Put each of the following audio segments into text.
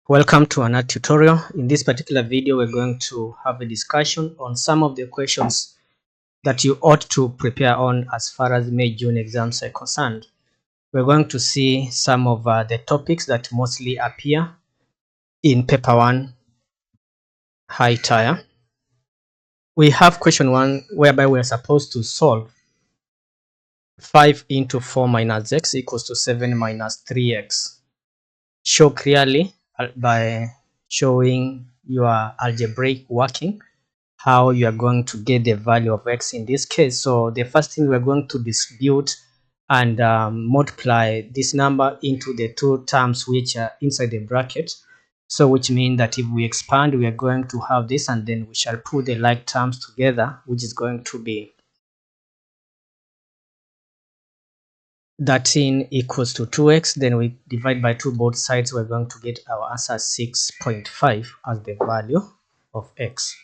Welcome to another tutorial. In this particular video, we're going to have a discussion on some of the questions that you ought to prepare on as far as May June exams are concerned. We're going to see some of the topics that mostly appear in paper 1 high tier. We have question 1 whereby we're supposed to solve 5 into 4 minus x equals to 7 minus 3x. Show clearly by showing your algebraic working how you are going to get the value of x in this case. So the first thing we're going to distribute and multiply this number into the two terms which are inside the bracket. So which means that if we expand, we are going to have this, and then we shall put the like terms together, which is going to be 13 equals to 2x. Then we divide by 2 both sides. We're going to get our answer 6.5 as the value of x.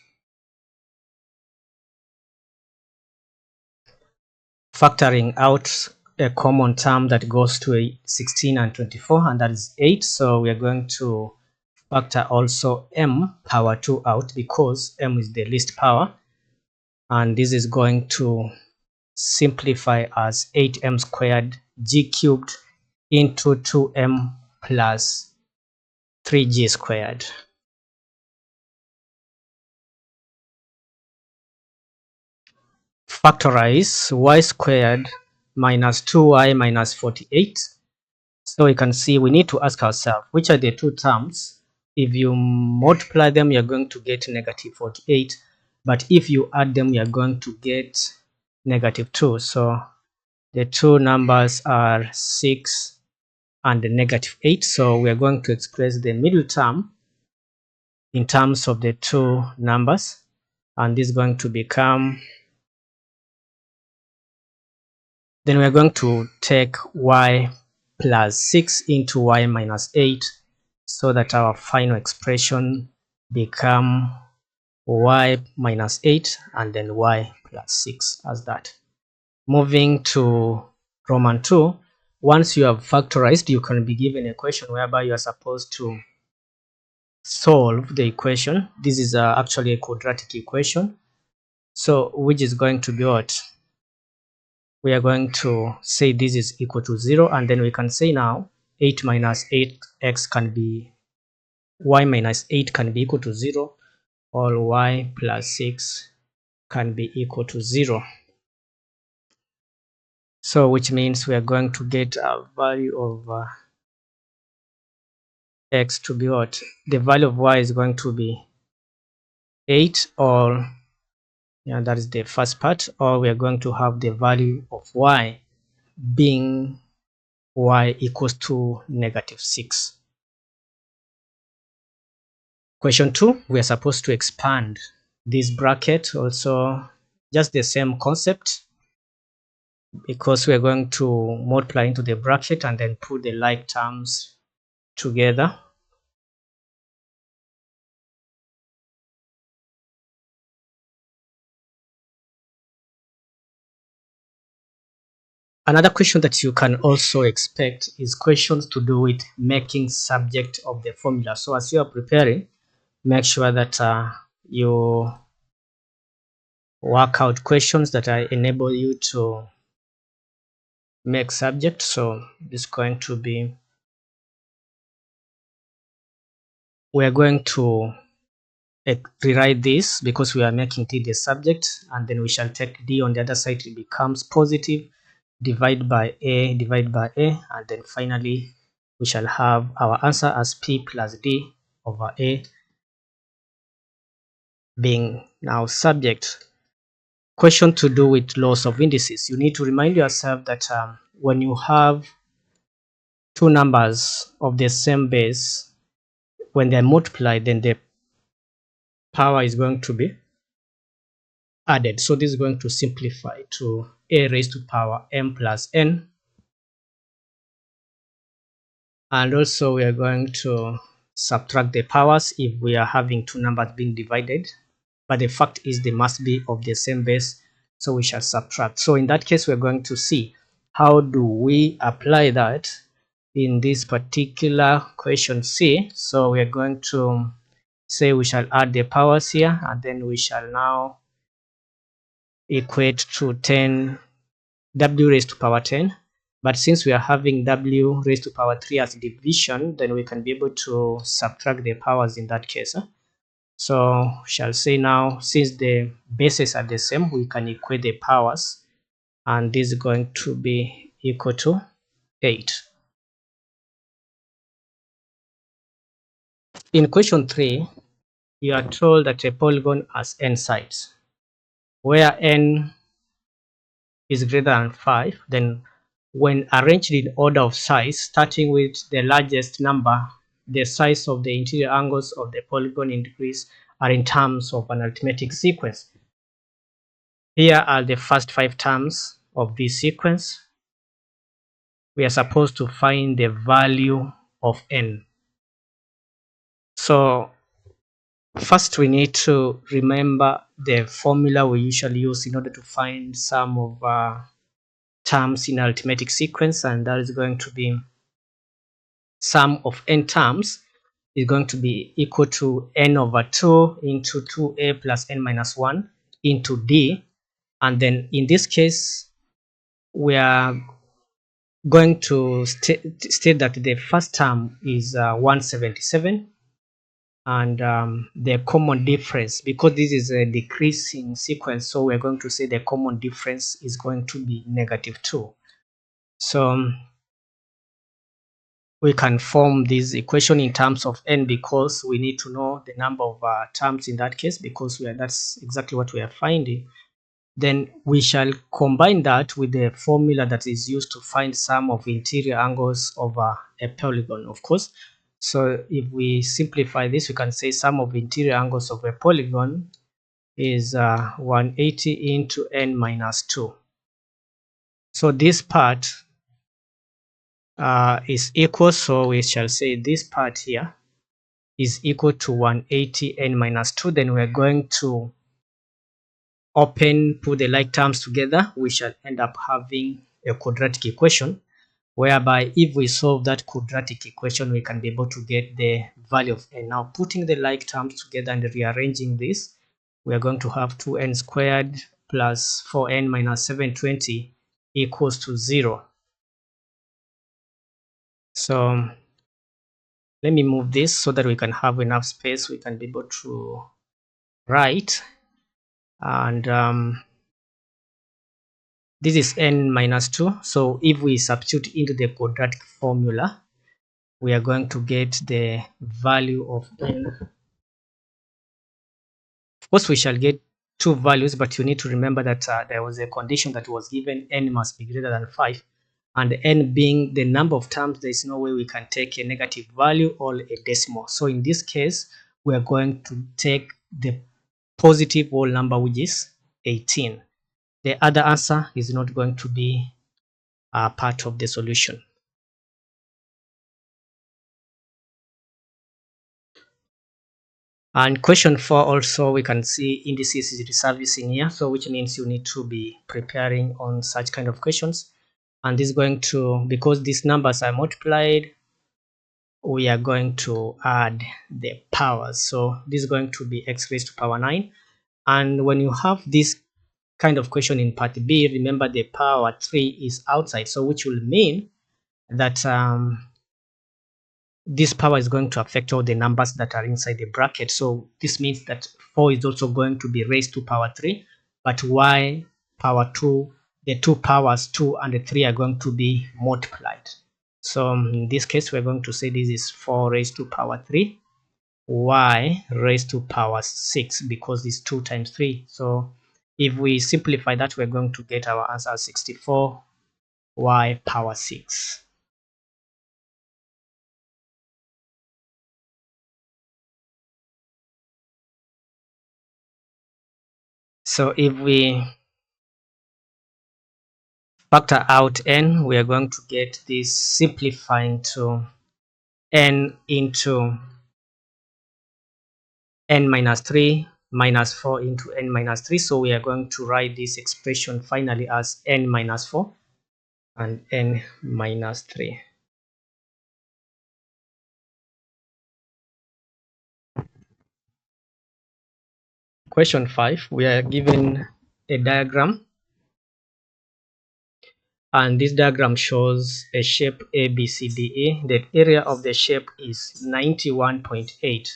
Factoring out a common term that goes to 16 and 24, and that is 8. So we are going to factor also m power 2 out because m is the least power, and this is going to simplify as 8m squared g cubed into 2m plus 3g squared. Factorize y squared minus 2y minus 48. So you can see we need to ask ourselves which are the two terms. If you multiply them, you're going to get negative 48, but if you add them, you're going to get negative 2. So the two numbers are 6 and negative 8. So we are going to express the middle term in terms of the two numbers, and this is going to become, then we are going to take y plus 6 into y minus 8, so that our final expression become y minus 8 and then y plus 6 as that. Moving to Roman 2, once you have factorized, you can be given a question whereby you are supposed to solve the equation. This is actually a quadratic equation, so which is going to be what? We are going to say this is equal to 0, and then we can say now 8 minus 8x can be, y minus 8 can be equal to 0, or y plus 6 can be equal to 0. So which means we are going to get a value of x to be what? The value of y is going to be 8, or that is the first part, or we are going to have the value of y being y equals to negative 6. Question 2, we are supposed to expand this bracket, also just the same concept, because we are going to multiply into the bracket and then put the like terms together. Another question that you can also expect is questions to do with making subject of the formula. So as you are preparing, make sure that you work out questions that enable you to make subject. So this is going to be, we are going to rewrite this because we are making t the subject, and then we shall take d on the other side. It becomes positive, divide by a, and then finally we shall have our answer as p plus d over a being now subject. Question to do with laws of indices. You need to remind yourself that when you have two numbers of the same base, when they're multiplied, then the power is going to be added. So this is going to simplify to a raised to power m plus n. And also we are going to subtract the powers if we are having two numbers being divided, but the fact is they must be of the same base, so we shall subtract. So in that case, we're going to see how do we apply that in this particular question C. So we are going to say we shall add the powers here, and then we shall now equate to 10 w raised to power 10. But since we are having w raised to power 3 as division, then we can be able to subtract the powers in that case. So we shall say now, since the bases are the same, we can equate the powers, and this is going to be equal to 8. In question 3, you are told that a polygon has n sides, where n is greater than 5. Then when arranged in order of size, starting with the largest number, the size of the interior angles of the polygon increase are in terms of an arithmetic sequence. Here are the first 5 terms of this sequence. We are supposed to find the value of n. So first we need to remember the formula we usually use in order to find some of terms in arithmetic sequence, and that is going to be sum of n terms is going to be equal to n over 2 into 2a plus n minus 1 into d. And then in this case, we are going to state that the first term is 177, and the common difference, because this is a decreasing sequence, so we're going to say the common difference is going to be -2. So we can form this equation in terms of n, because we need to know the number of terms in that case, because that's exactly what we are finding. Then we shall combine that with the formula that is used to find sum of interior angles of a polygon, of course. So if we simplify this, we can say sum of interior angles of a polygon is 180 into n minus 2. So this part is equal, so we shall say this part here is equal to 180 n minus 2. Then we're going to put the like terms together. We shall end up having a quadratic equation, whereby if we solve that quadratic equation, we can be able to get the value of n. Now putting the like terms together and rearranging this, we are going to have 2n squared plus 4n minus 720 equals to 0. So let me move this so that we can have enough space, we can be able to write. And this is n minus 2. So if we substitute into the quadratic formula, we are going to get the value of n. Of course, we shall get two values, but you need to remember that there was a condition that was given: n must be greater than 5. And n being the number of terms, there is no way we can take a negative value or a decimal. So in this case, we are going to take the positive whole number, which is 18. The other answer is not going to be part of the solution. And question 4 also, we can see indices is resurfacing here, so which means you need to be preparing on such kind of questions. And this is going to, because these numbers are multiplied, we are going to add the powers. So this is going to be x raised to power 9. And when you have this kind of question in part B, remember the power 3 is outside, so which will mean that this power is going to affect all the numbers that are inside the bracket. So this means that 4 is also going to be raised to power 3, but y power 2, the two powers 2 and the 3 are going to be multiplied. So in this case, we're going to say this is 4 raised to power 3, y raised to power 6, because it's 2 times 3. So if we simplify that, we're going to get our answer 64 y power 6. So if we factor out n, we are going to get this simplifying to n into n minus 3 minus 4 into n minus 3. So we are going to write this expression finally as n minus 4 and n minus 3. Question 5, we are given a diagram, and this diagram shows a shape ABCDE. The area of the shape is 91.8.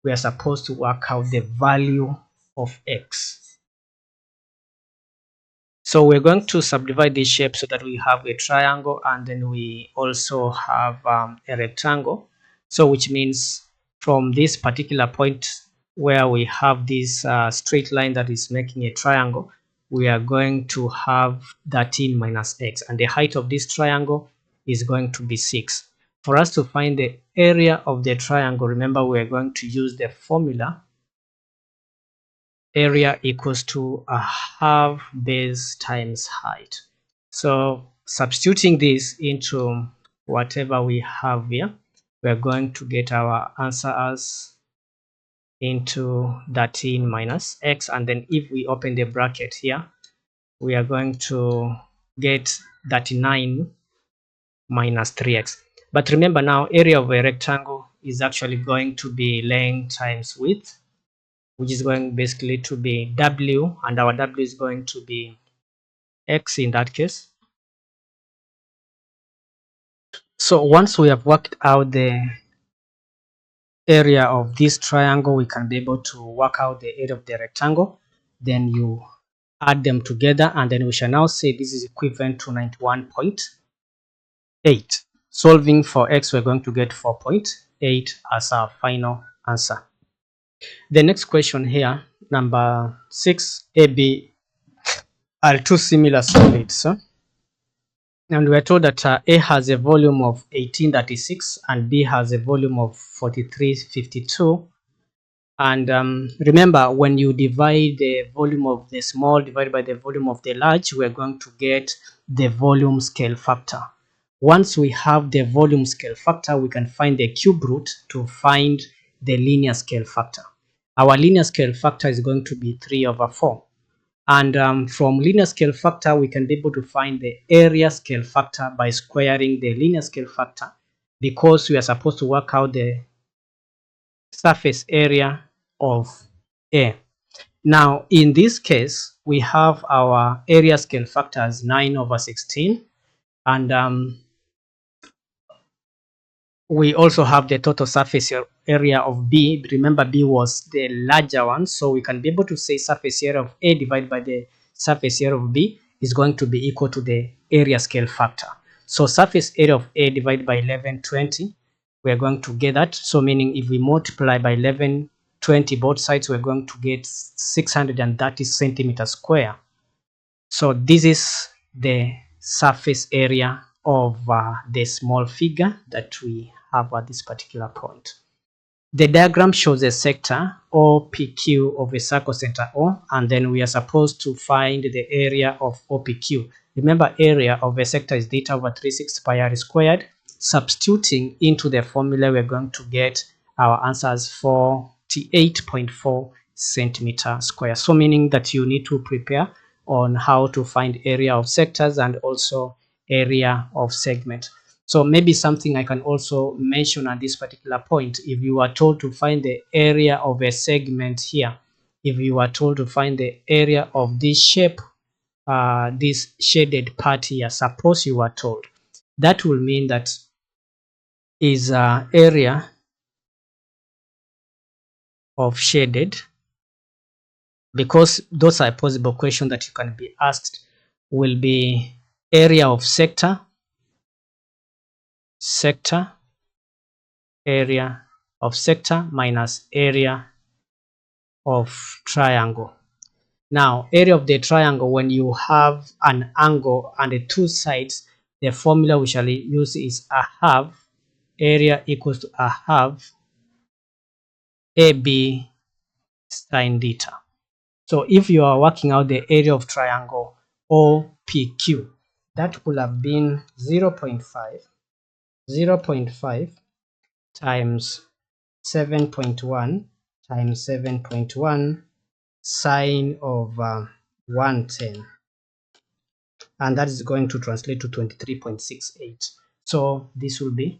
We are supposed to work out the value of x. So we're going to subdivide this shape so that we have a triangle, and then we also have a rectangle. So which means from this particular point where we have this straight line that is making a triangle, we are going to have 13 minus x, and the height of this triangle is going to be 6. For us to find the area of the triangle, remember we are going to use the formula area equals to a half base times height. So substituting this into whatever we have here, we're going to get our answer as into 13 minus x, and then if we open the bracket here, we are going to get 39 minus 3x. But remember now, area of a rectangle is actually going to be length times width, which is going basically to be w, and our w is going to be x in that case. So once we have worked out the area of this triangle, we can be able to work out the area of the rectangle. Then you add them together, and then we shall now say this is equivalent to 91.8. Solving for x, we're going to get 4.8 as our final answer. The next question here, number 6, AB, are two similar solids. And we're told that A has a volume of 1836 and B has a volume of 4352. And remember, when you divide the volume of the small divided by the volume of the large, we're going to get the volume scale factor. Once we have the volume scale factor, we can find the cube root to find the linear scale factor. Our linear scale factor is going to be 3/4. And from linear scale factor, we can be able to find the area scale factor by squaring the linear scale factor, because we are supposed to work out the surface area of A. Now, in this case, we have our area scale factor as 9/16, and we also have the total surface area of B. Remember, B was the larger one, so we can be able to say surface area of A divided by the surface area of B is going to be equal to the area scale factor. So surface area of A divided by 1120, we are going to get that. So meaning if we multiply by 1120 both sides, we're going to get 630 centimeters square. So this is the surface area of the small figure that we have at this particular point. The diagram shows a sector OPQ of a circle center O, and then we are supposed to find the area of OPQ. Remember, area of a sector is theta over 360 pi r squared. Substituting into the formula, we're going to get our answer as 48.4 centimeter square. So meaning that you need to prepare on how to find area of sectors and also area of segment. So maybe something I can also mention at this particular point, if you are told to find the area of a segment here, if you are told to find the area of this shape, this shaded part here, suppose you are told, that will mean that is area of shaded, because those are possible questions that you can be asked, will be area of sector, area of sector minus area of triangle. Now, area of the triangle, when you have an angle and the two sides, the formula we shall use is a half, area equals to a half AB sine theta. So if you are working out the area of triangle OPQ, that would have been 0.5 times 7.1 times 7.1 sine of 110, and that is going to translate to 23.68. So this will be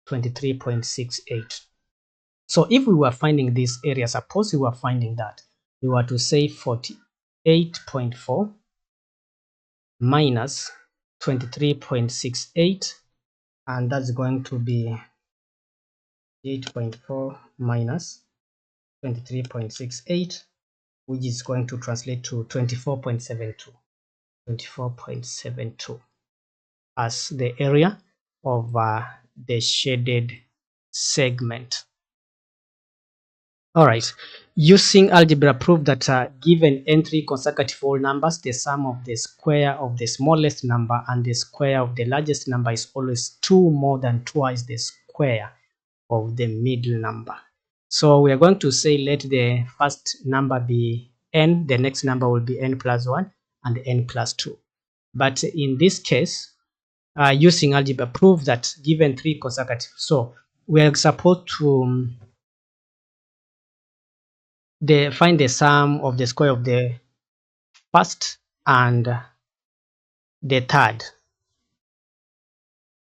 23.68. So if we were finding this area, suppose we were finding that, you were to say 48.4 minus 23.68, and that's going to be 8.4 minus 23.68, which is going to translate to 24.72 as the area of the shaded segment. All right, using algebra, prove that given n3 consecutive whole numbers, the sum of the square of the smallest number and the square of the largest number is always 2 more than twice the square of the middle number. So we are going to say let the first number be n, the next number will be n plus 1 and n plus 2. But in this case, using algebra, prove that given 3 consecutive, so we are supposed to find the sum of the square of the first and the third.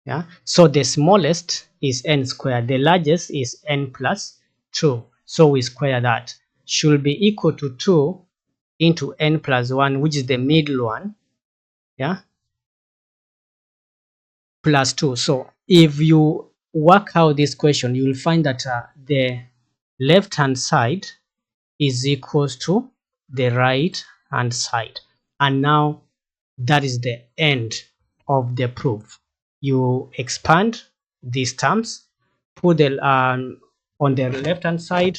Yeah, so the smallest is n squared, the largest is n plus 2, so we square that, should be equal to 2 into n plus 1, which is the middle one, yeah, plus 2. So if you work out this question, you will find that the left hand side is equals to the right hand side, and now that is the end of the proof. You expand these terms, put the on the left hand side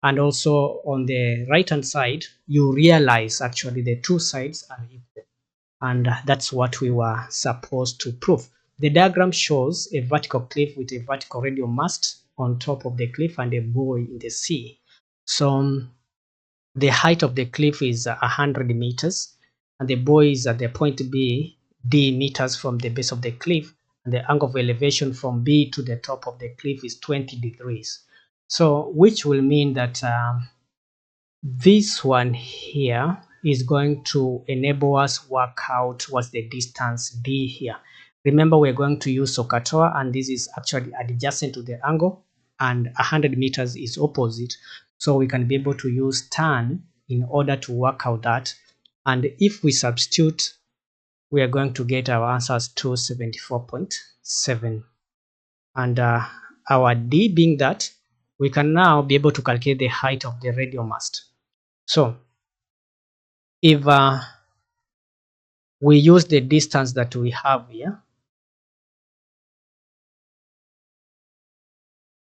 and also on the right hand side, you realize actually the two sides are equal, and that's what we were supposed to prove. The diagram shows a vertical cliff with a vertical radial mast on top of the cliff and a buoy in the sea. So the height of the cliff is 100 meters, and the buoy is at the point B, D meters from the base of the cliff, and the angle of elevation from B to the top of the cliff is 20 degrees. So which will mean that this one here is going to enable us work out what's the distance D here. Remember, we're going to use SOHCAHTOA, and this is actually adjacent to the angle, and 100 meters is opposite. So we can be able to use tan in order to work out that. And if we substitute, we are going to get our answers to 74.7. And our D being that, we can now be able to calculate the height of the radial mast. So if we use the distance that we have here,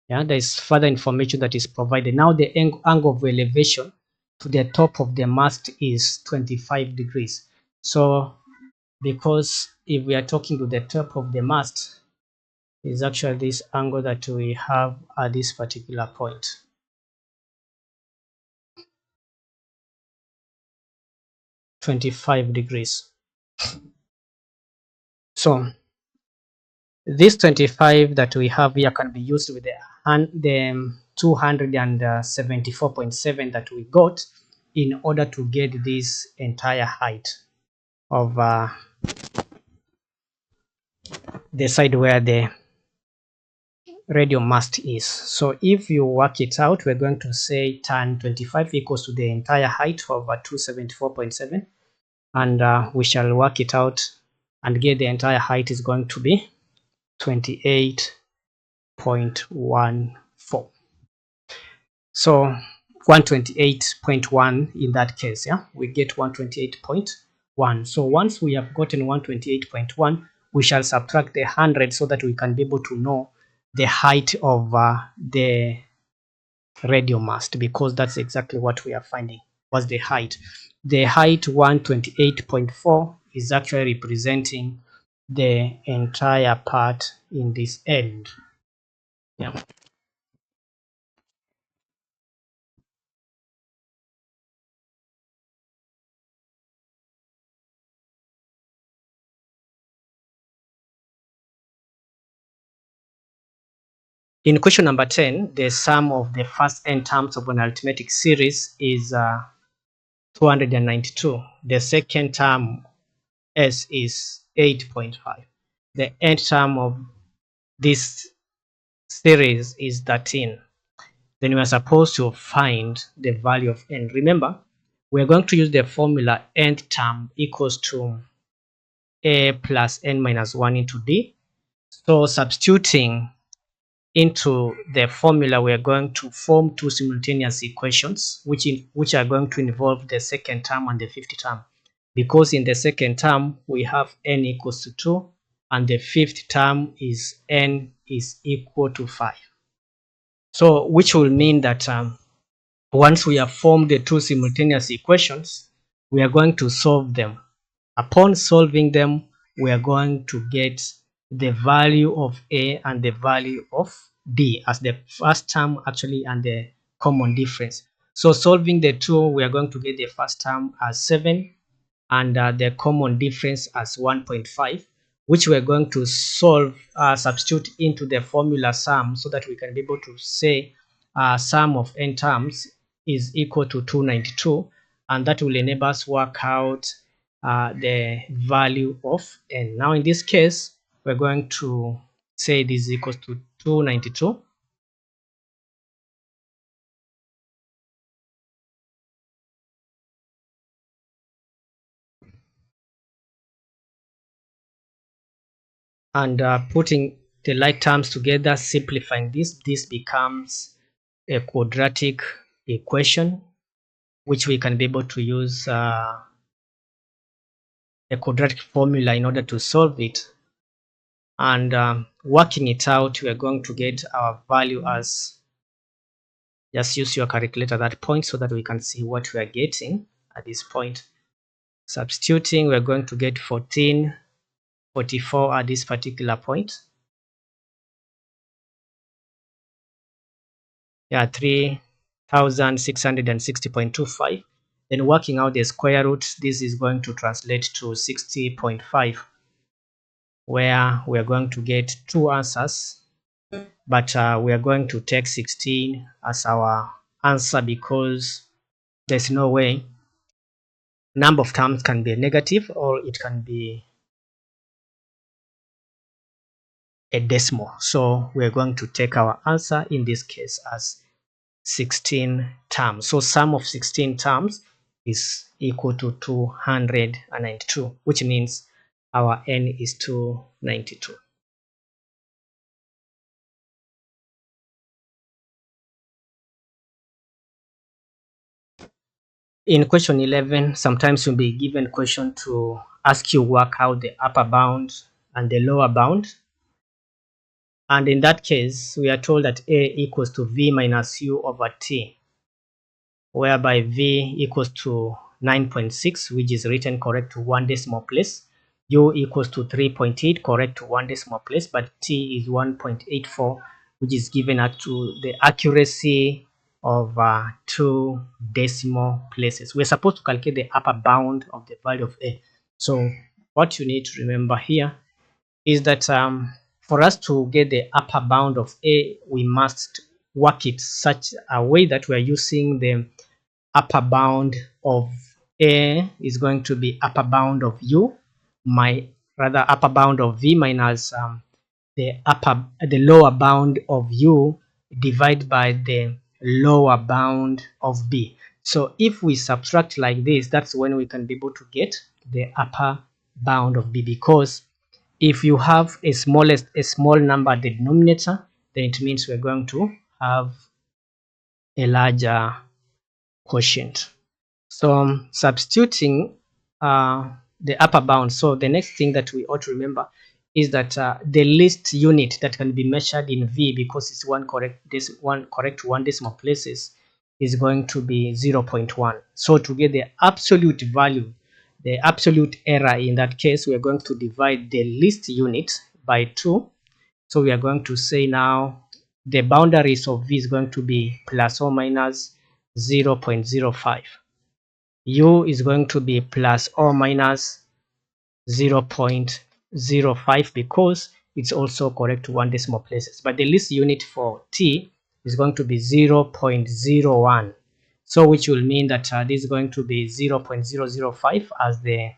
yeah, there is further information that is provided. Now the angle of elevation to the top of the mast is 25 degrees. So because if we are talking to the top of the mast, is actually this angle that we have at this particular point. (25 degrees). So this 25 that we have here can be used with the 274.7 that we got in order to get this entire height of the side where the radial mast is. So if you work it out, we're going to say tan 25 equals to the entire height of 274.7, and we shall work it out and get the entire height is going to be 28.14. So 128.1 in that case, yeah, we get 128.1. So once we have gotten 128.1, we shall subtract the 100 so that we can be able to know the height of the radial mast, because that's exactly what we are finding was the height. The height 128.4 is actually representing the entire part in this end. Yeah. In question number 10, the sum of the first n terms of an arithmetic series is 292. The second term S is 8.5. The nth term of this series is 13. then we are supposed to find the value of n. Remember, we are going to use the formula nth term equals to a plus n minus 1 into d. So substituting into the formula, we are going to form two simultaneous equations which are going to involve the second term and the fifth term, because in the second term we have n equals to 2 and the fifth term is n is equal to 5. So which will mean that once we have formed the two simultaneous equations, we are going to solve them. Upon solving them, we are going to get the value of a and the value of d as the first term actually and the common difference. So solving the two, we are going to get the first term as 7 and the common difference as 1.5, which we're going to solve, substitute into the formula sum, so that we can be able to say sum of n terms is equal to 292, and that will enable us work out the value of n. Now in this case, we're going to say this is equals to 292. And putting the like terms together, simplifying this becomes a quadratic equation, which we can be able to use a quadratic formula in order to solve it. And working it out, we are going to get our value as, just use your calculator at that point so that we can see what we are getting at this point. Substituting, we're going to get 1444 at this particular point. Yeah, 3660.25. Then working out the square root, this is going to translate to 60.5, where we are going to get two answers, but we are going to take 16 as our answer because there's no way number of terms can be a negative or it can be a decimal. So we're going to take our answer in this case as 16 terms. So sum of 16 terms is equal to 292, which means our n is 292. In question 11, sometimes you'll be given a question to ask you work out the upper bound and the lower bound. And in that case, we are told that a equals to v minus u over t, whereby v equals to 9.6, which is written correct to one decimal place. U equals to 3.8, correct to one decimal place, but t is 1.84, which is given up to the accuracy of two decimal places. We're supposed to calculate the upper bound of the value of a. So what you need to remember here is that for us to get the upper bound of a, we must work it such a way that we are using the upper bound of a is going to be upper bound of u, upper bound of v minus the lower bound of u divided by the lower bound of b. So if we subtract like this, that's when we can be able to get the upper bound of b, because if you have a small number at the denominator, then it means we're going to have a larger quotient. So substituting the upper bound, so the next thing that we ought to remember is that the least unit that can be measured in v, because it's one correct one decimal places, is going to be 0.1. So to get the absolute value, the absolute error in that case, we are going to divide the least unit by 2. So we are going to say now the boundaries of v is going to be plus or minus 0.05. U is going to be plus or minus 0.05 because it's also correct to one decimal places. But the least unit for t is going to be 0.01. So which will mean that this is going to be 0.005 as the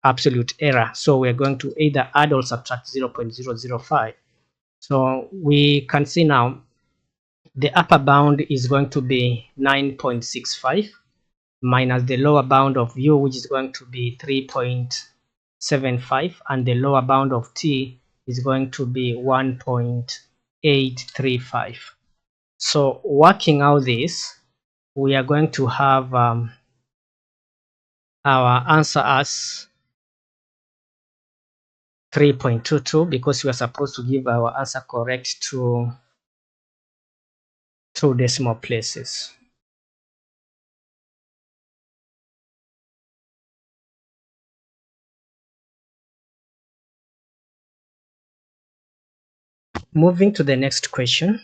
absolute error. So we're going to either add or subtract 0.005. So we can see now the upper bound is going to be 9.65 minus the lower bound of u, which is going to be 3.75, and the lower bound of t is going to be 1.835. So working out this, we are going to have our answer as 3.22, because we are supposed to give our answer correct to 2 decimal places. Moving to the next question,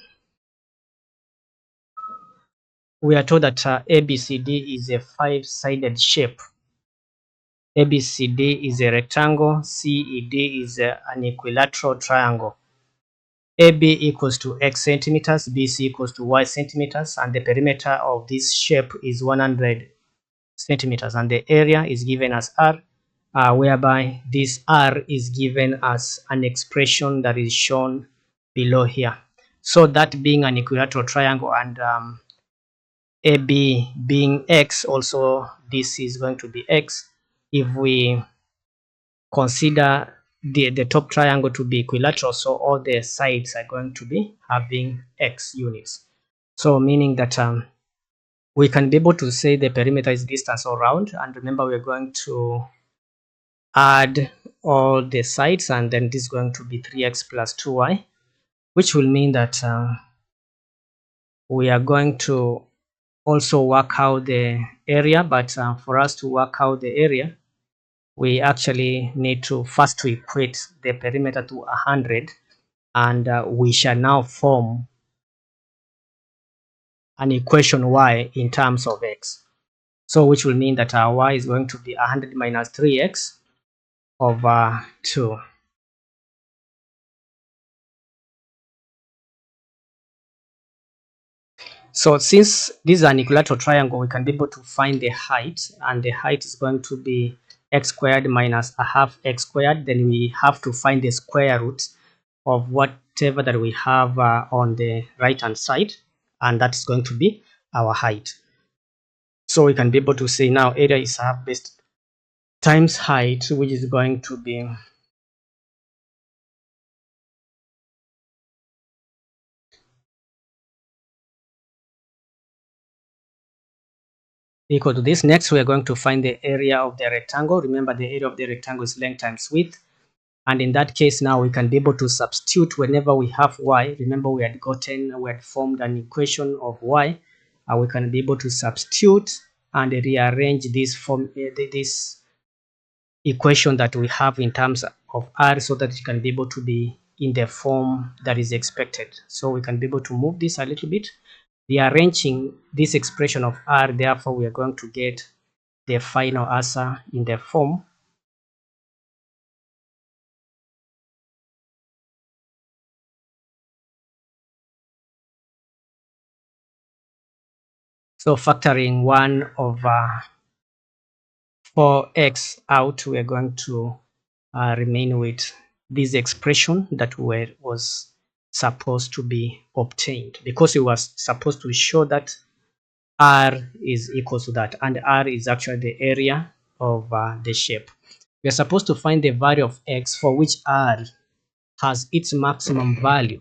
we are told that ABCD is a 5-sided shape. ABCD is a rectangle, CED is an equilateral triangle. AB equals to X centimeters, BC equals to Y centimeters, and the perimeter of this shape is 100 centimeters, and the area is given as R, whereby this R is given as an expression that is shown below here. So that being an equilateral triangle and AB being X, also this is going to be X. If we consider the top triangle to be equilateral, so all the sides are going to be having X units. So meaning that we can be able to say the perimeter is distance all round, and remember we're going to add all the sides, and then this is going to be 3x plus 2y, which will mean that we are going to also work out the area. But for us to work out the area, we actually need to first to equate the perimeter to 100, and we shall now form an equation y in terms of x. So which will mean that our y is going to be 100 minus 3x over 2. So since this is an equilateral triangle, we can be able to find the height, and the height is going to be x squared minus a half x squared. Then we have to find the square root of whatever that we have on the right hand side, and that's going to be our height. So we can be able to say now area is half base times height, which is going to be equal to this. Next, we are going to find the area of the rectangle. Remember, the area of the rectangle is length times width. And in that case, now we can be able to substitute whenever we have y. Remember, we had formed an equation of y. We can be able to substitute and rearrange this this equation that we have in terms of r, so that it can be able to be in the form that is expected. So we can be able to move this a little bit, rearranging this expression of r. Therefore, we are going to get the final answer in the form so factoring 1 over 4x out, we are going to remain with this expression that was supposed to be obtained, because it was supposed to show that r is equal to that, and r is actually the area of the shape. We are supposed to find the value of x for which r has its maximum value.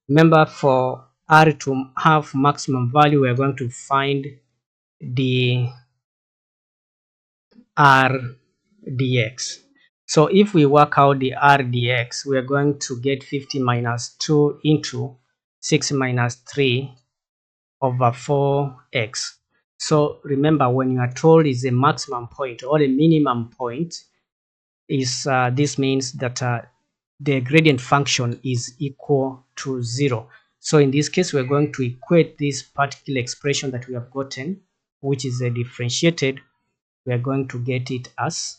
Remember, for r to have maximum value, we are going to find the r dx. So if we work out the r dx, we are going to get 50 minus 2 into 6 minus 3 over 4x. So remember, when you are told is a maximum point or a minimum point, is this means that the gradient function is equal to 0. So in this case, we're going to equate this particular expression that we have gotten, which is a differentiated. We are going to get it as,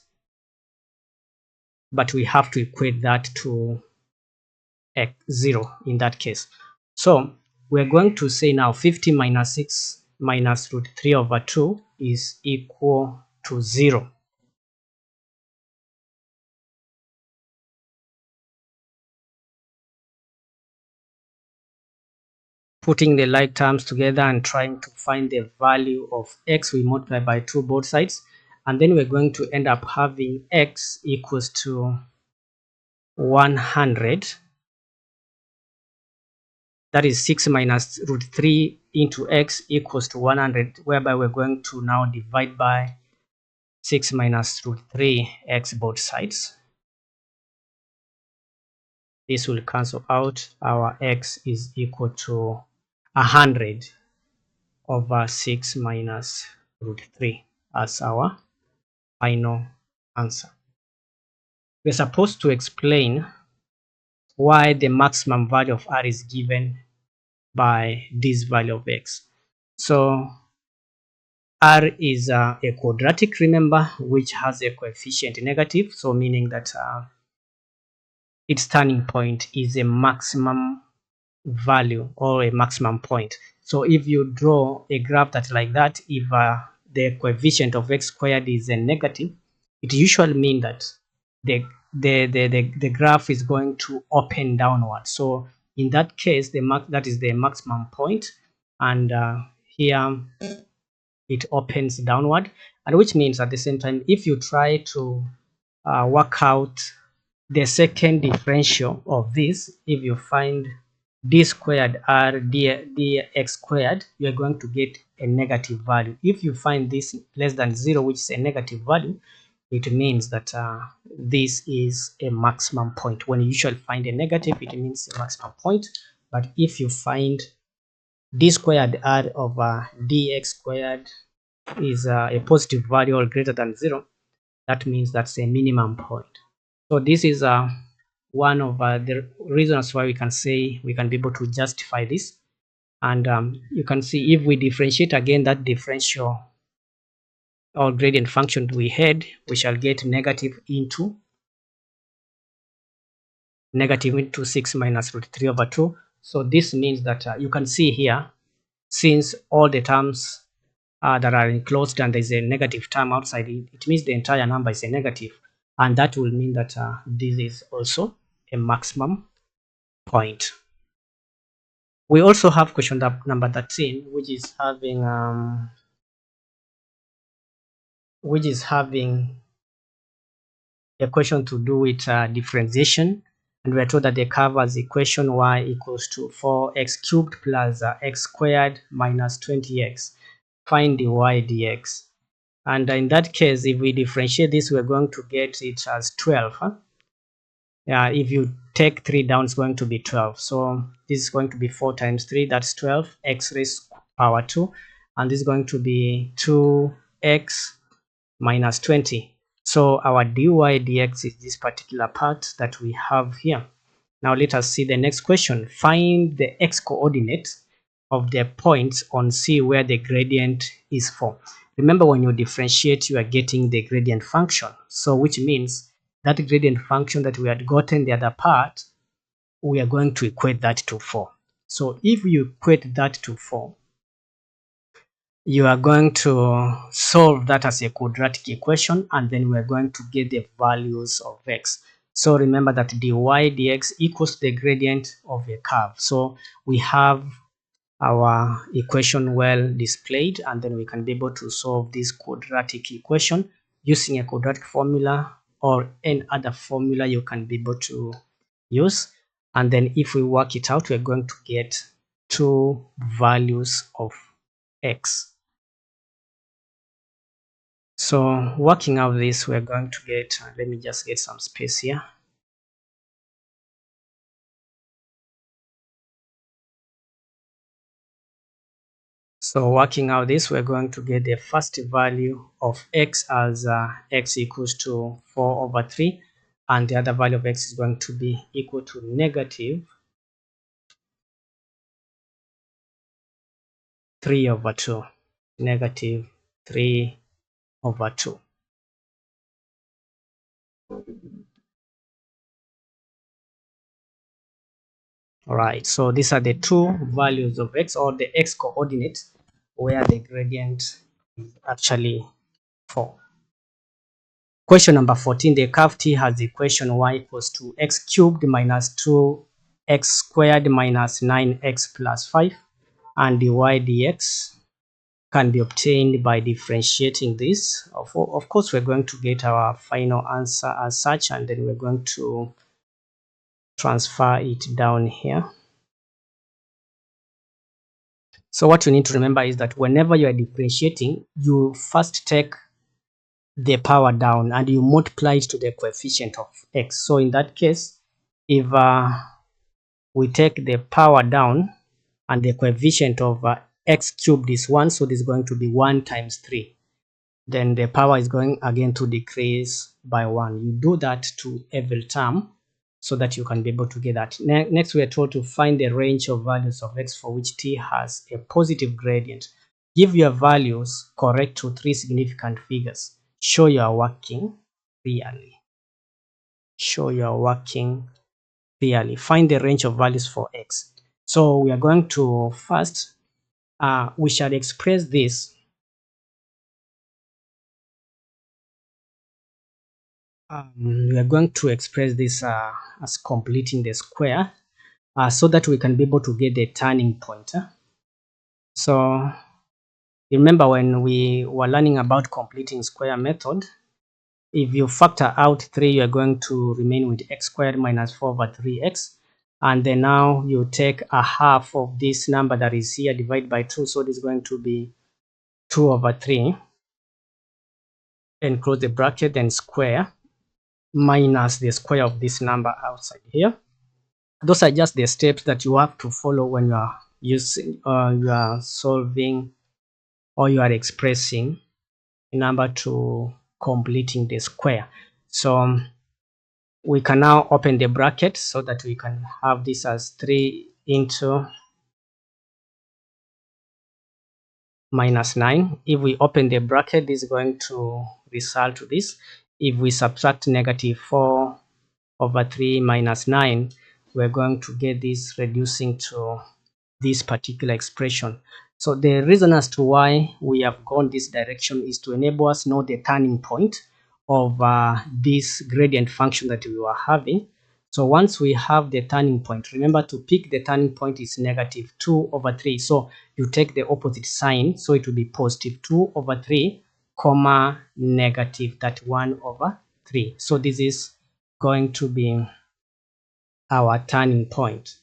but we have to equate that to 0 in that case. So we're going to say now 50 minus 6 minus root 3 over 2 is equal to 0. putting the like terms together and trying to find the value of x. We multiply by 2 both sides, and then we're going to end up having x equals to 100. That is 6 minus root 3 into x equals to 100, whereby we're going to now divide by 6 minus root 3 x both sides. This will cancel out. Our x is equal to 100 over 6 minus root 3 as our final answer. We're supposed to explain why the maximum value of r is given by this value of x. So r is a quadratic, remember, which has a coefficient negative, so meaning that its turning point is a maximum value or a maximum point. So if you draw a graph that like that, if the coefficient of x squared is a negative, it usually means that the graph is going to open downward. So in that case, that is the maximum point, and here it opens downward, and which means at the same time, if you try to work out the second differential of this, if you find d squared r dx squared, you are going to get a negative value. If you find this less than 0, which is a negative value, it means that this is a maximum point. When you usually find a negative, it means a maximum point. But if you find d squared r over dx squared is a positive value or greater than 0, that means that's a minimum point. So this is one of the reasons why we can say we can be able to justify this. And you can see if we differentiate again that differential or gradient function we had, we shall get negative into 6 minus root 3 over 2. So this means that you can see here, since all the terms that are enclosed and there's a negative term outside, it means the entire number is a negative, and that will mean that this is also a maximum point. We also have question number 13, which is having a question to do with differentiation, and we're told that the curve has the equation y equals to 4x cubed plus x squared minus 20x. Find the y dx. And in that case, if we differentiate this, we're going to get it as 12. Yeah, if you take 3 down, it's going to be 12. So this is going to be 4 times 3, that's 12, x raised power 2, and this is going to be 2x minus 20. So our dy dx is this particular part that we have here. Now let us see the next question. Find the x coordinates of the points on C where the gradient is 4. Remember, when you differentiate, you are getting the gradient function. So which means that gradient function that we had gotten the other part, we are going to equate that to 4. So if you equate that to 4, you are going to solve that as a quadratic equation, and then we are going to get the values of x. So remember that dy dx equals the gradient of a curve. So we have our equation well displayed, and then we can be able to solve this quadratic equation using a quadratic formula or any other formula you can be able to use. And then if we work it out, we're going to get 2 values of x. So working out this, we're going to get, let me just get some space here. So working out this, we're going to get the first value of x as x equals to 4 over 3, and the other value of x is going to be equal to negative 3 over 2, negative 3 over 2. All right, so these are the 2 values of x, or the x coordinates, where the gradient is actually 4. Question number 14, the curve T has the equation y equals to x cubed minus 2x squared minus 9x plus 5. and dy dx can be obtained by differentiating this. Of course, we're going to get our final answer as such, and then we're going to transfer it down here. So what you need to remember is that whenever you are differentiating, you first take the power down and you multiply it to the coefficient of x. So in that case, if we take the power down and the coefficient of x cubed is 1, so this is going to be 1 times 3. Then the power is going again to decrease by 1. You do that to every term so that you can be able to get that. Next, we are told to find the range of values of x for which t has a positive gradient. Give your values correct to 3 significant figures. Show you are working clearly. Show you are working clearly. Find the range of values for x. So we are going to first, we shall express this we are going to express this as completing the square so that we can be able to get the turning point. So remember when we were learning about completing square method, if you factor out 3, you are going to remain with x squared minus 4 over 3x, and then now you take a half of this number that is here, divide by 2, so this is going to be 2 over 3, and close the bracket, then square minus the square of this number outside here. Those are just the steps that you have to follow when you are using you are solving or you are expressing a number to completing the square. So we can now open the bracket so that we can have this as 3 into minus 9. If we open the bracket, this is going to result to this. If we subtract negative 4 over 3 minus 9, we're going to get this reducing to this particular expression. So the reason as to why we have gone this direction is to enable us know the turning point of this gradient function that we were having. So once we have the turning point, remember to pick the turning point is negative 2 over 3. So you take the opposite sign, so it will be positive 2 over 3 comma negative 31 over 3. So this is going to be our turning point.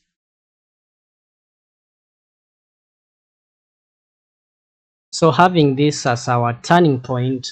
So having this as our turning point,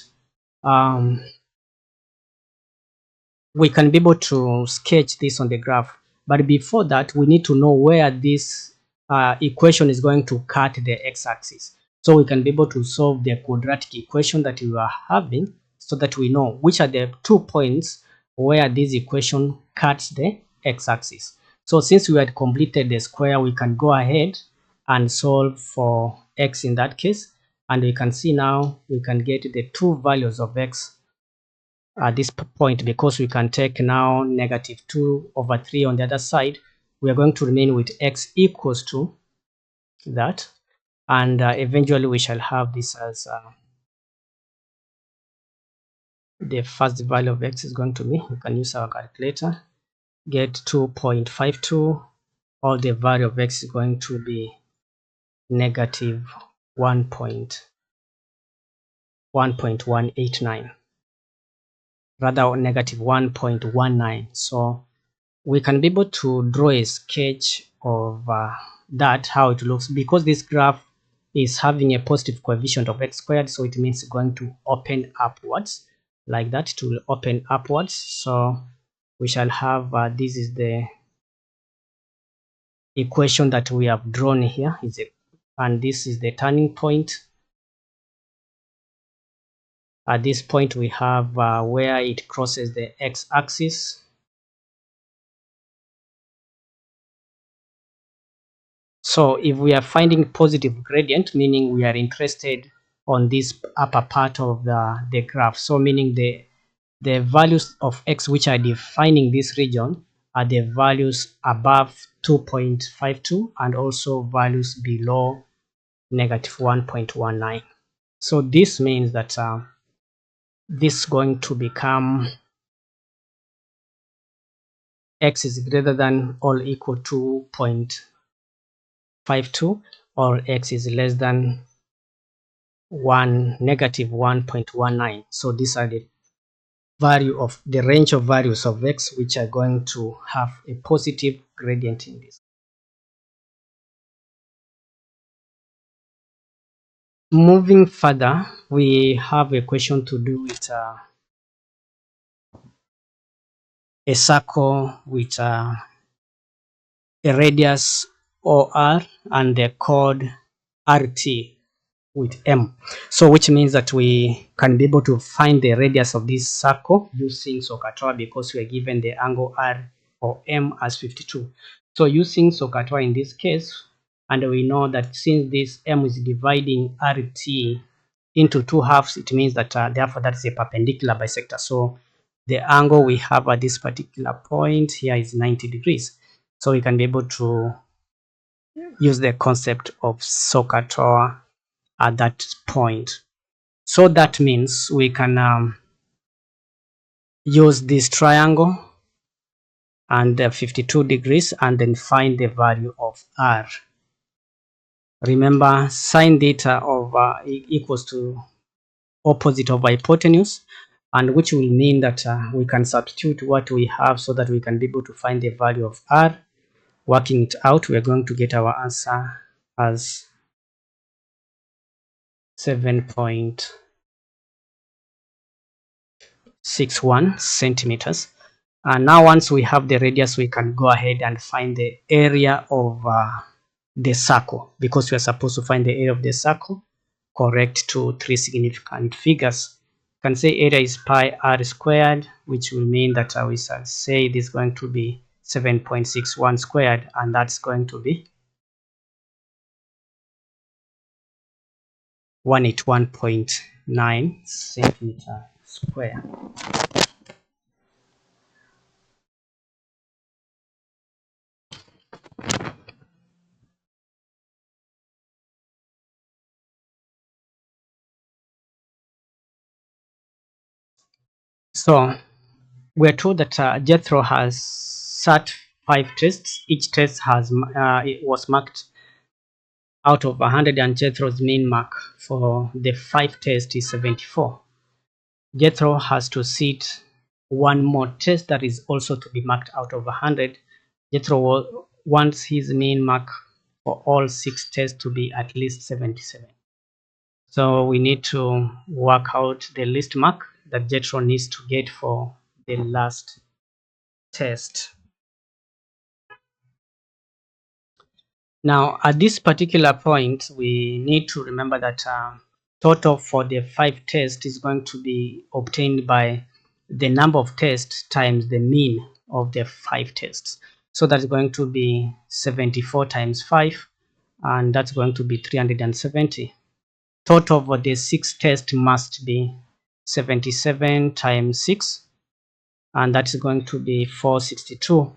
we can be able to sketch this on the graph. But before that, we need to know where this equation is going to cut the x-axis. So we can be able to solve the quadratic equation that we are having so that we know which are the 2 points where this equation cuts the x-axis. So since we had completed the square, we can go ahead and solve for x in that case. And we can see now we can get the 2 values of x at this point, because we can take now negative 2 over 3 on the other side. We are going to remain with x equals to that, and eventually we shall have this as the first value of x is going to be, we can use our calculator, get 2.52, or the value of x is going to be negative 1.189, rather negative 1.19. So we can be able to draw a sketch of that, how it looks, because this graph is having a positive coefficient of x squared, so it means it's going to open upwards like that. It will open upwards. So we shall have this is the equation that we have drawn here, and this is the turning point. At this point we have where it crosses the x-axis. So if we are finding positive gradient, meaning we are interested on this upper part of the graph, so meaning the values of x which are defining this region are the values above 2.52 and also values below negative 1.19. So this means that this is going to become x is greater than or equal to 2.52, or x is less than 1 negative 1.19. So these are the range of values of x which are going to have a positive gradient in this. Moving further, we have a question to do with a circle with a radius OR and the code RT with M. So which means that we can be able to find the radius of this circle using SOHCAHTOA because we are given the angle R or M as 52. So using SOHCAHTOA in this case, and we know that since this M is dividing RT into two halves, it means that therefore that is a perpendicular bisector. So the angle we have at this particular point here is 90 degrees. So we can be able to use the concept of SOHCAHTOA at that point. So that means we can use this triangle and 52 degrees and then find the value of R. Remember, sine theta of equals to opposite of hypotenuse, and which will mean that we can substitute what we have so that we can be able to find the value of R. Working it out, we are going to get our answer as 7.61 centimeters. And now once we have the radius, we can go ahead and find the area of the circle, because we are supposed to find the area of the circle correct to three significant figures. You can say area is pi r squared, which will mean that we shall say this is going to be 7.61 squared, and that's going to be 181.9 centimeter square. So we're told that Jethro has sat 5 tests. Each test has it was marked out of 100, and Jethro's mean mark for the 5 tests is 74. Jethro has to sit one more test that is also to be marked out of 100. Jethro wants his mean mark for all 6 tests to be at least 77. So we need to work out the least mark that Jethro needs to get for the last test. Now, at this particular point, we need to remember that total for the 5 tests is going to be obtained by the number of tests times the mean of the 5 tests. So that's going to be 74 times 5, and that's going to be 370. Total for the 6 tests must be 77 times 6, and that's going to be 462.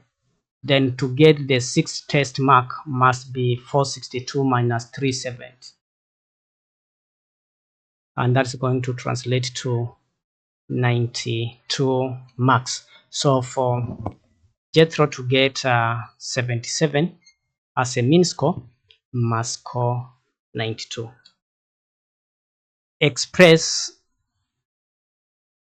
Then to get the 6th test mark must be 462 minus 370, and that's going to translate to 92 marks. So for Jethro to get 77 as a mean score, must score 92. Express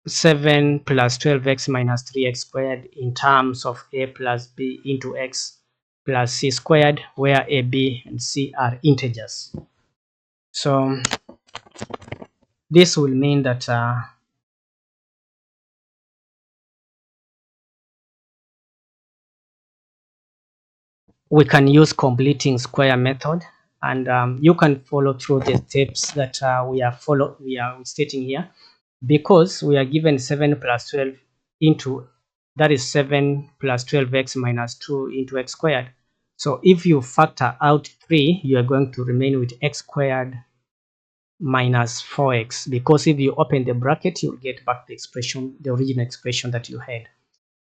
7 plus 12x minus 3x squared in terms of a plus b into x plus c squared, where a, b, and c are integers. So this will mean that we can use completing square method, and you can follow through the steps that we are stating here, because we are given 7 plus 12 into, that is 7 plus 12x minus 2 into x squared. So if you factor out 3, you are going to remain with x squared minus 4x, because if you open the bracket, you'll get back the expression, the original expression that you had.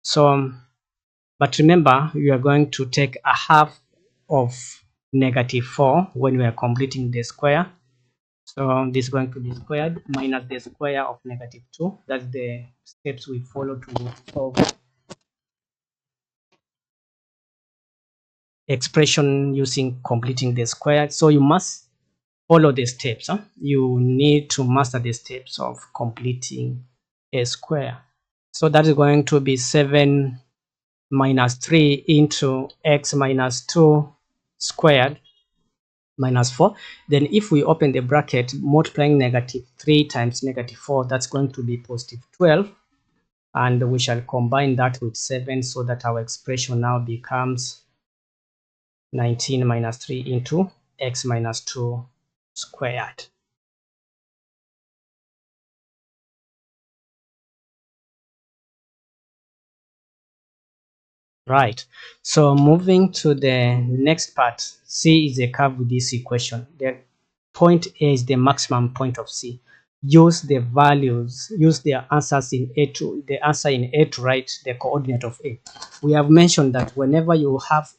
So but remember, you are going to take a half of negative 4 when we are completing the square. So this is going to be squared minus the square of negative 2. That's the steps we follow to solve expression using completing the square. So you must follow the steps. You need to master the steps of completing a square. So that is going to be 7 minus 3 into x minus 2 squared minus 4. Then if we open the bracket, multiplying negative 3 times negative 4, that's going to be positive 12. And we shall combine that with 7 so that our expression now becomes 19 minus 3 into x minus 2 squared. Right. So moving to the next part, C is a curve with this equation. The point A is the maximum point of C. Use the values, use the answers in A to the answer in A to write the coordinate of A. We have mentioned that whenever you have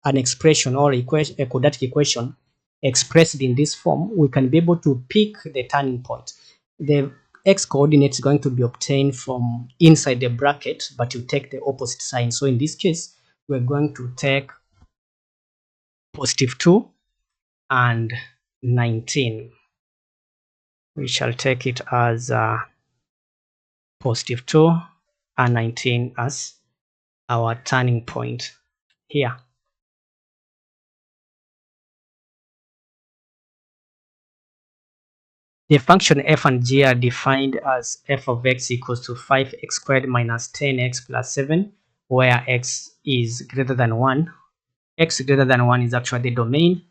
an expression or a quadratic equation expressed in this form, we can be able to pick the turning point. The x coordinate is going to be obtained from inside the bracket, but you take the opposite sign. So in this case, we're going to take positive 2 and 19. We shall take it as positive 2 and 19 as our turning point here. The function f and g are defined as f of x equals to 5x squared minus 10x plus 7, where x is greater than 1. X greater than 1 is actually the domain,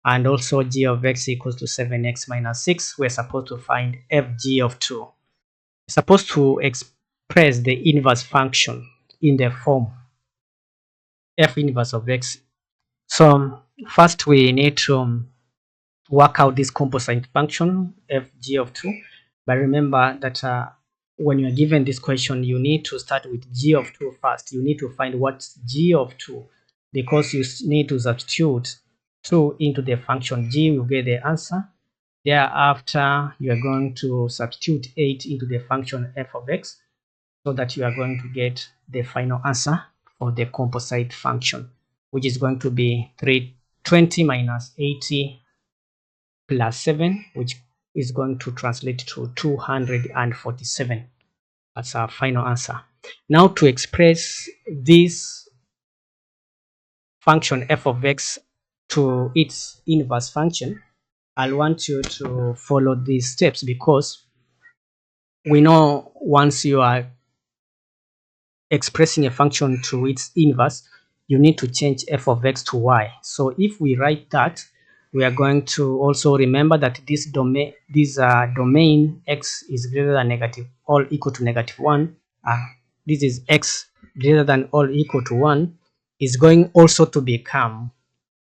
and also g of x equals to 7x minus 6. We're supposed to find fg of 2. We're supposed to express the inverse function in the form f inverse of x. So first we need to work out this composite function fg of 2, but remember that when you are given this question, you need to start with g of 2 first. You need to find what's g of 2, because you need to substitute 2 into the function g. You get the answer. Thereafter, you are going to substitute 8 into the function f of x, so that you are going to get the final answer for the composite function, which is going to be 320 minus 80 plus 7, which is going to translate to 247. That's our final answer. Now to express this function f of x to its inverse function, I'll want you to follow these steps, because we know once you are expressing a function to its inverse, you need to change f of x to y. So if we write that, we are going to also remember that this domain x is greater than negative or equal to negative 1. This is x greater than or equal to 1 is going also to become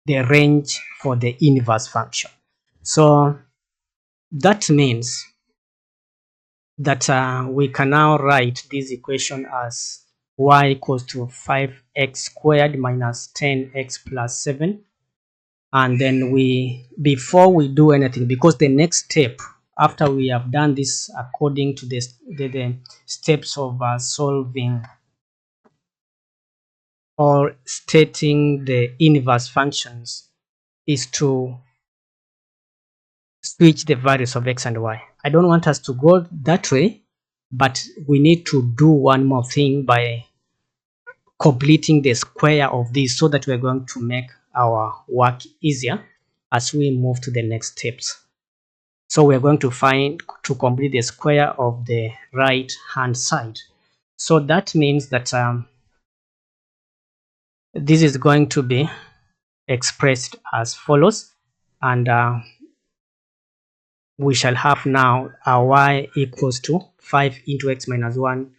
the range for the inverse function. So that means that we can now write this equation as y equals to 5x squared minus 10x plus 7. And then before we do anything, because the next step after we have done this according to the steps of solving or stating the inverse functions, is to switch the values of x and y. I don't want us to go that way, but we need to do one more thing by completing the square of this, so that we're going to make our work easier as we move to the next steps. So we're going to complete the square of the right hand side. So that means that this is going to be expressed as follows, and we shall have now our y equals to 5 into x minus 1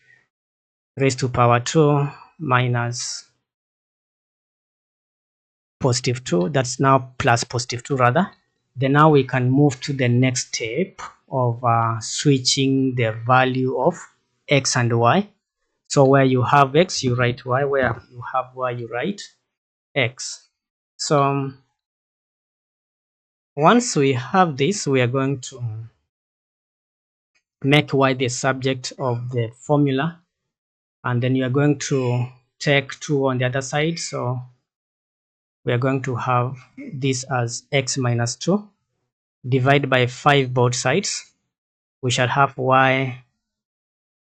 raised to power 2 minus positive 2. That's now plus positive 2 rather. Then now we can move to the next step of switching the value of x and y. So where you have x, you write y. Where you have y, you write x. So once we have this, we are going to make y the subject of the formula, and then you are going to take 2 on the other side. So we are going to have this as x minus 2, divide by 5 both sides. We shall have y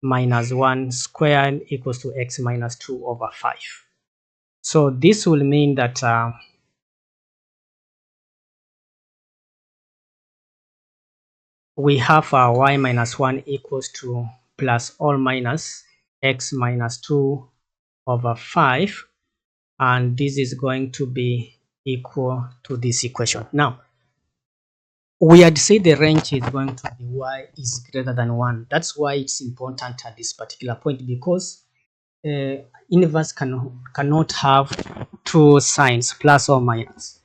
minus 1 squared equals to x minus 2 over 5. So this will mean that we have y minus 1 equals to plus or minus x minus 2 over 5, and this is going to be equal to this equation. Now, we had said the range is going to be y is greater than 1. That's why it's important at this particular point, because inverse cannot have two signs, plus or minus.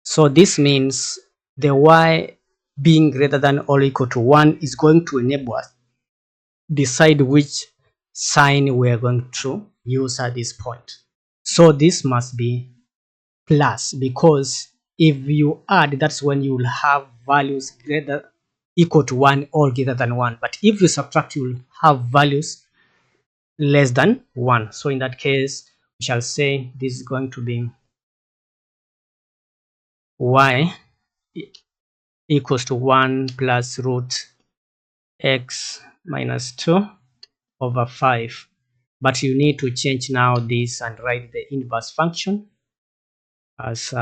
So this means the y being greater than or equal to 1 is going to enable us decide which sign we are going to use at this point. So this must be plus, because if you add, that's when you will have values greater equal to 1 or greater than 1. But if you subtract, you will have values less than 1. So in that case, we shall say this is going to be y equals to 1 plus root x minus 2 over 5. But you need to change now this and write the inverse function as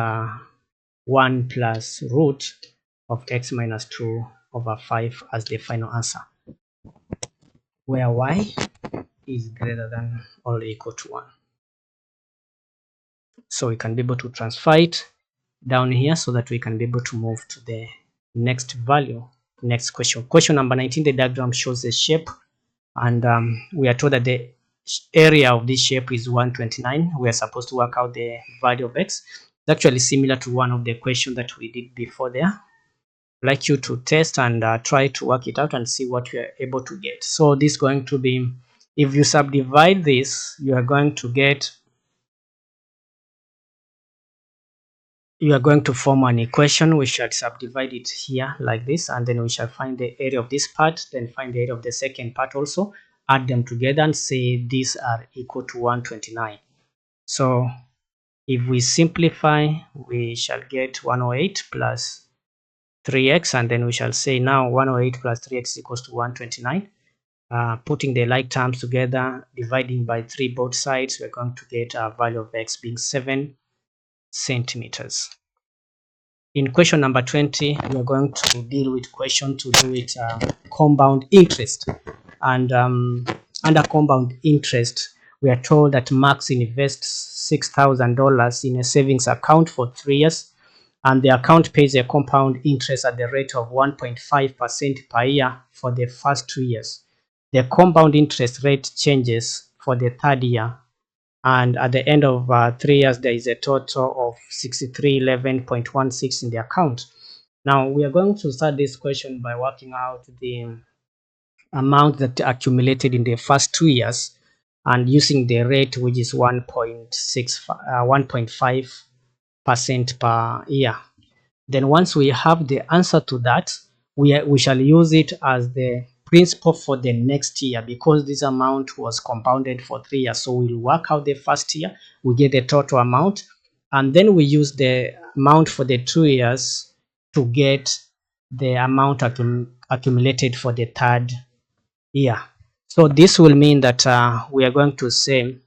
1 plus root of x minus 2 over 5 as the final answer, where y is greater than or equal to 1. So we can be able to transfer it down here so that we can be able to move to the next value, next question. Question number 19, the diagram shows a shape, and we are told that the area of this shape is 129. We are supposed to work out the value of x. It's actually similar to one of the questions that we did before there. I'd like you to test and try to work it out and see what you are able to get. So this is going to be, if you subdivide this, you are going to get, you are going to form an equation. We shall subdivide it here like this, and then we shall find the area of this part, then find the area of the second part also, add them together and say these are equal to 129. So if we simplify, we shall get 108 plus 3x, and then we shall say now 108 plus 3x equals to 129. Putting the like terms together, dividing by 3 both sides, we're going to get a value of x being 7 centimeters. In question number 20, we are going to deal with question to do with compound interest. And under compound interest, we are told that Max invests $6,000 in a savings account for 3 years, and the account pays a compound interest at the rate of 1.5% per year for the first 2 years. The compound interest rate changes for the 3rd year, and at the end of 3 years, there is a total of 6311.16 in the account. Now, we are going to start this question by working out the amount that accumulated in the first 2 years and using the rate, which is 1.5% per year. Then once we have the answer to that, we shall use it as the principal for the next year, because this amount was compounded for 3 years. So we'll work out the first year, we get the total amount, and then we use the amount for the 2 years to get the amount accumulated for the 3rd year. So this will mean that we are going to say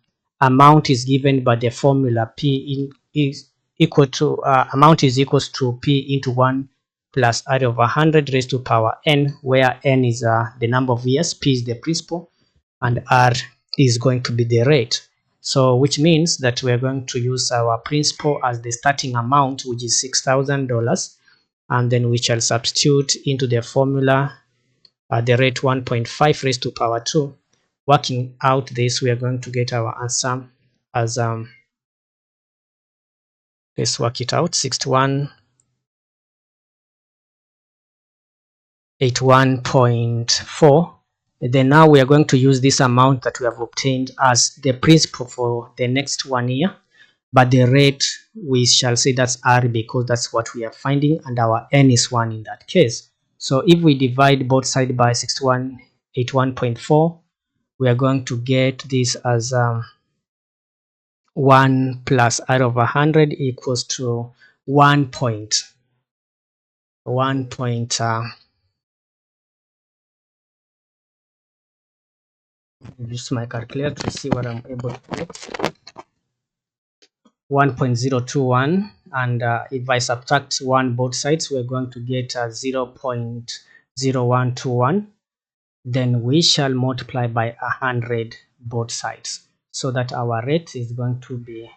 amount is given by the formula P is equal to amount is equals to P into 1 plus R over 100 raised to power n, where n is the number of years, P is the principal, and R is going to be the rate. So which means that we are going to use our principal as the starting amount, which is $6,000, and then we shall substitute into the formula the rate 1.5 raised to power 2. Working out this, we are going to get our answer as let's work it out, 6181.4. Then now we are going to use this amount that we have obtained as the principal for the next 1 year, but the rate we shall say that's R, because that's what we are finding, and our n is 1 in that case. So if we divide both sides by 6181.4, we are going to get this as 1.5 raised to power 2 1 plus r over 100 equals to 1 point use my calculator to see what I'm able to get. 1.021, and if I subtract 1 both sides, we're going to get 0.0121. Then we shall multiply by 100 both sides, so that our rate is going to be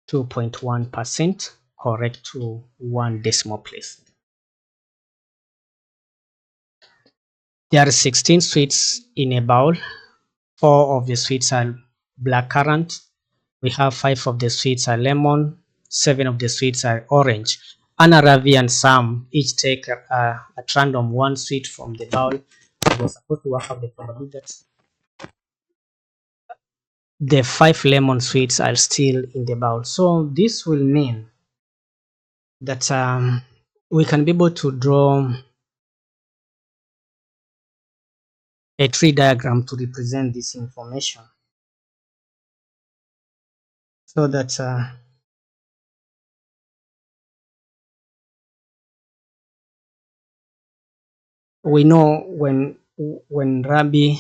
2.1%, correct to 1 decimal place. There are 16 sweets in a bowl. 4 of the sweets are blackcurrant. We have 5 of the sweets are lemon. 7 of the sweets are orange. Anna, Ravi, and Sam each take at random 1 sweet from the bowl. We're supposed to work out the probability that the 5 lemon sweets are still in the bowl. So this will mean that we can be able to draw a tree diagram to represent this information, so that we know when Rabbi,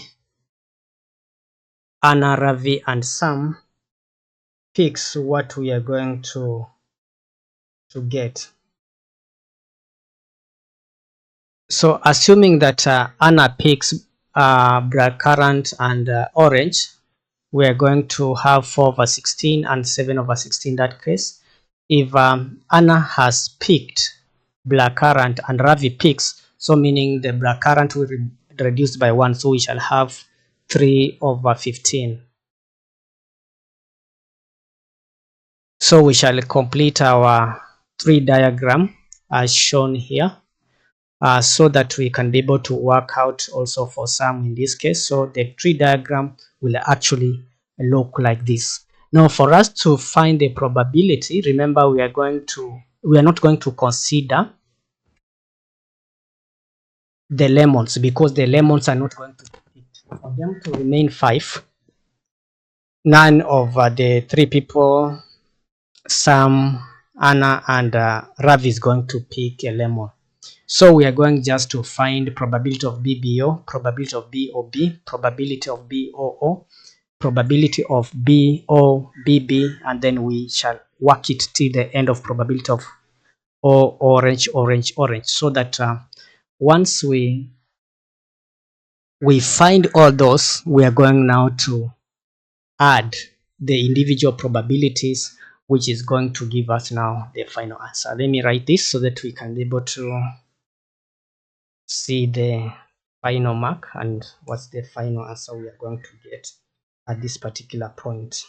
Anna, Ravi, and Sam picks what we are going to get. So assuming that Anna picks blackcurrant and orange, we are going to have 4 over 16 and 7 over 16 in that case. If Anna has picked blackcurrant and Ravi picks, so meaning the blackcurrant will be reduced by 1, so we shall have 3 over 15. So we shall complete our tree diagram as shown here, so that we can be able to work out also for some in this case. So the tree diagram will actually look like this. Now for us to find the probability, remember we are not going to consider the lemons, because the lemons are not going to be picked. For them to remain 5, none of the 3 people, Sam, Anna, and Ravi, is going to pick a lemon. So we are going just to find probability of BBO, probability of BOB, probability of BOO, probability of BOBB, and then we shall work it till the end of probability of orange, orange, orange, so that once we find all those, we are going now to add the individual probabilities, which is going to give us now the final answer. Let me write this so that we can be able to see the final mark and what's the final answer we are going to get at this particular point.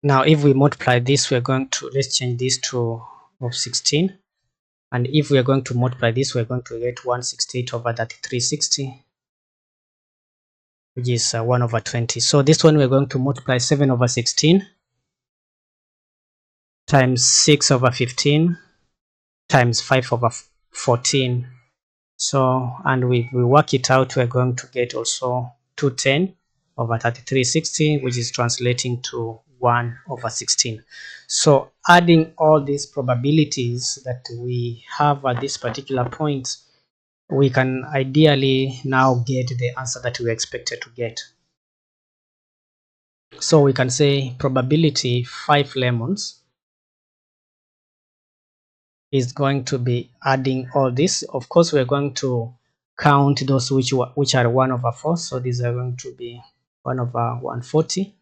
Now if we multiply this, we're going to, let's change this to of 16, and if we are going to multiply this, we're going to get 168 over 3360, which is 1 over 20. So this one we're going to multiply 7 over 16 times 6 over 15 times 5 over 14. So, and we work it out, we're going to get also 210 over 3360, which is translating to 1 over 16. So adding all these probabilities that we have at this particular point, we can ideally now get the answer that we expected to get. So we can say probability 5 lemons is going to be adding all this. Of course, we're going to count those which are 1 over 4. So these are going to be 1 over 140,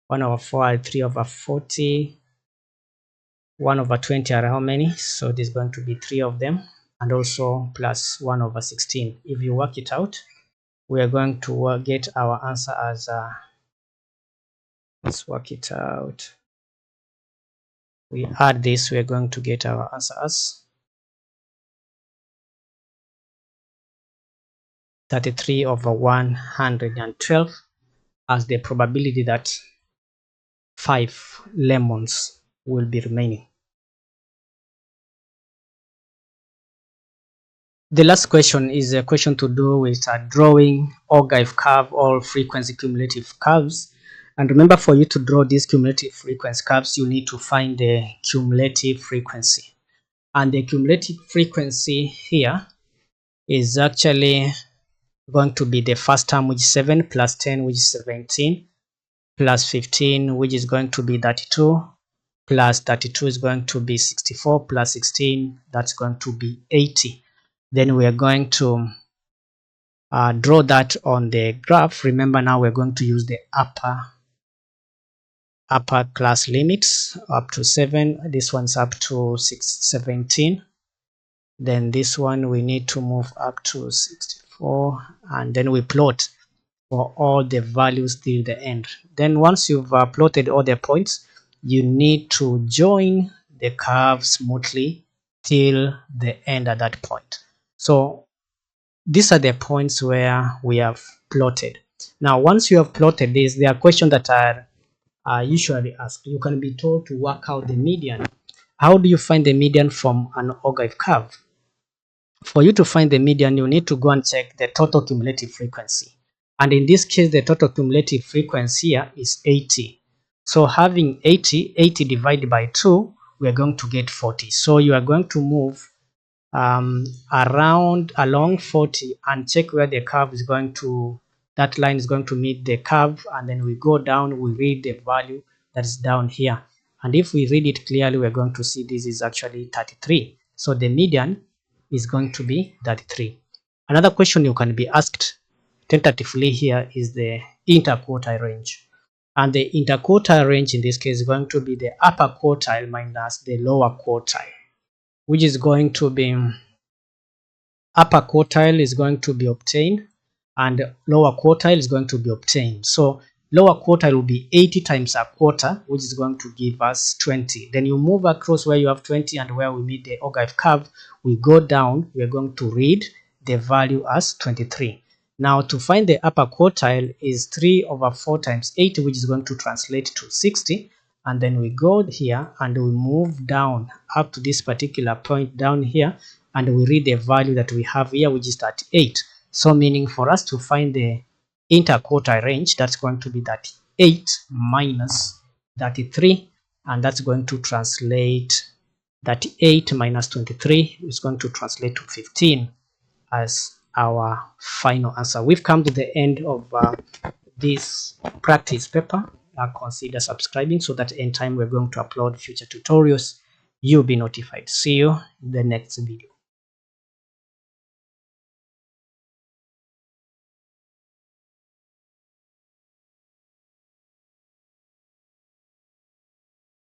1 over 4 are 3 over 40, 1 over 20 are how many? So there's going to be 3 of them, and also plus 1 over 16. If you work it out, we are going to get our answer as let's work it out. We add this, we are going to get our answer as 33 over 112 as the probability that 5 lemons will be remaining. The last question is a question to do with drawing Algebraic curve or frequency cumulative curves. And remember, for you to draw these cumulative frequency curves, you need to find the cumulative frequency. And the cumulative frequency here is actually going to be the first term, which is 7, plus 10, which is 17, plus 15, which is going to be 32, plus 32 is going to be 64, plus 16, that's going to be 80. Then we are going to draw that on the graph. Remember, now we're going to use the upper class limits up to 7. This one's up to 17. Then this one we need to move up to 64, and then we plot for all the values till the end. Then once you've plotted all the points, you need to join the curve smoothly till the end at that point. So these are the points where we have plotted. Now, once you have plotted this, there are questions that are usually asked. You can be told to work out the median. How do you find the median from an Algebraic curve? For you to find the median, you need to go and check the total cumulative frequency. And in this case, the total cumulative frequency here is 80. So having 80 divided by 2, we are going to get 40. So you are going to move along 40 and check where the curve is going to, that line is going to meet the curve, and then we go down, we read the value that is down here, and if we read it clearly, we're going to see this is actually 33. So the median is going to be 33. Another question you can be asked tentatively here is the interquartile range, and the interquartile range in this case is going to be the upper quartile minus the lower quartile, which is going to be upper quartile is going to be obtained and lower quartile is going to be obtained. So lower quartile will be 80 times a quarter, which is going to give us 20. Then you move across where you have 20 and where we meet the Algebraic curve, we go down, we are going to read the value as 23. Now to find the upper quartile is 3 over 4 times 80, which is going to translate to 60. And then we go here and we move down up to this particular point down here, and we read the value that we have here, which is 38. So meaning for us to find the interquartile range, that's going to be 38 minus 33, and that's going to translate 38 minus 23 is going to translate to 15 as our final answer. We've come to the end of this practice paper. Consider subscribing so that anytime we're going to upload future tutorials, you'll be notified. See you in the next video.